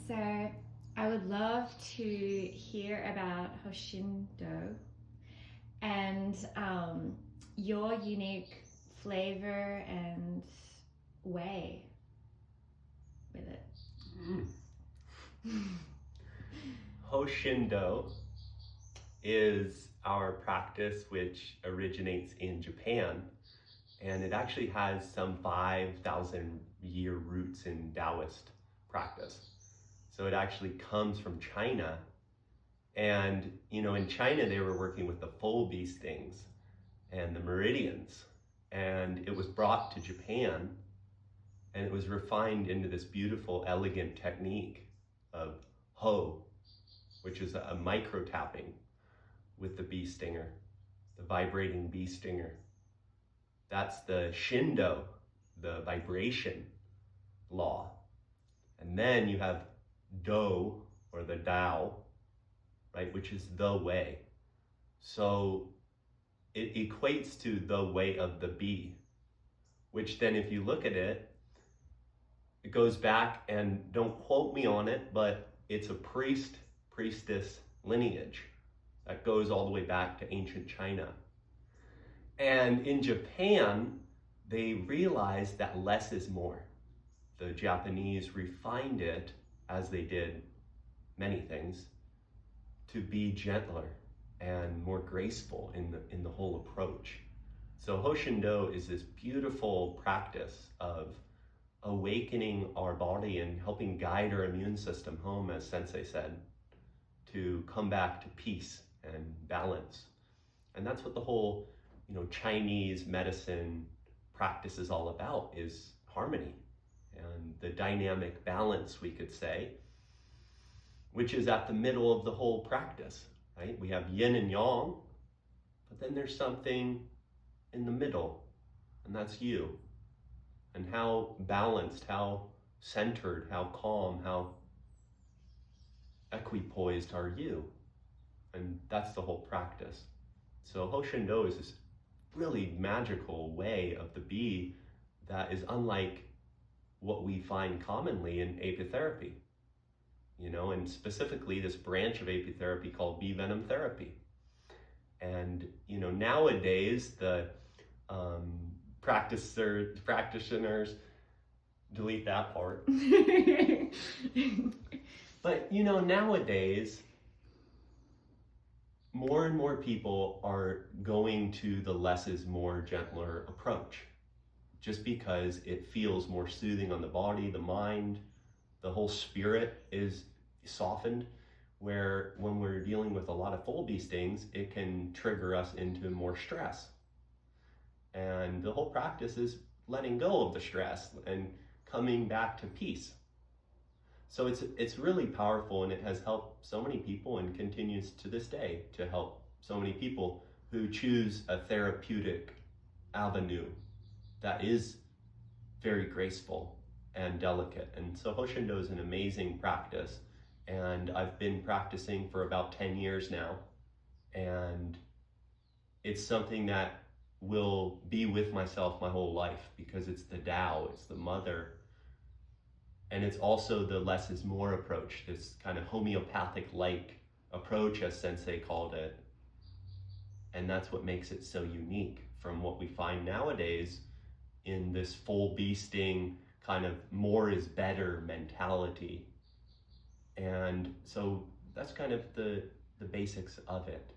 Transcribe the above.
So I would love to hear about Hoshindo and your unique flavor and way with it. Hoshindo is our practice which originates in Japan, and it actually has some 5,000 year roots in Taoist practice. So it actually comes from China. And, in China, they were working with the full bee stings and the meridians. And it was brought to Japan, and it was refined into this beautiful, elegant technique of ho, which is a micro tapping with the bee stinger, the vibrating bee stinger. That's the Shindo, the vibration law. And then you have Do, or the Tao, right, which is the way. So it equates to the way of the bee, which then if you look at it, it goes back, and don't quote me on it, but it's a priestess lineage that goes all the way back to ancient China. And in Japan, they realized that less is more. The Japanese refined it, as they did many things, to be gentler and more graceful in the whole approach. So Hoshindo is this beautiful practice of awakening our body and helping guide our immune system home, as Sensei said, to come back to peace and balance. And that's what the whole, Chinese medicine practice is all about, is harmony and the dynamic balance, we could say, which is at the middle of the whole practice, right? We have yin and yang, but then there's something in the middle, and that's you. And how balanced, how centered, how calm, how equipoised are you? And that's the whole practice. So Hoshindo is this really magical way of the bee that is unlike what we find commonly in apitherapy, and specifically this branch of apitherapy called bee venom therapy. And, nowadays the practitioners, delete that part. But, nowadays, more and more people are going to the less is more, gentler approach, just because it feels more soothing on the body, the mind, the whole spirit is softened, where when we're dealing with a lot of full bee stings, it can trigger us into more stress. And the whole practice is letting go of the stress and coming back to peace. So it's really powerful, and it has helped so many people and continues to this day to help so many people who choose a therapeutic avenue that is very graceful and delicate. And so Hoshindo is an amazing practice, and I've been practicing for about 10 years now, and it's something that will be with myself my whole life, because it's the Tao, it's the mother. And it's also the less is more approach, this kind of homeopathic-like approach, as Sensei called it. And that's what makes it so unique from what we find nowadays in this full bee sting kind of more is better mentality. And so that's kind of the basics of it.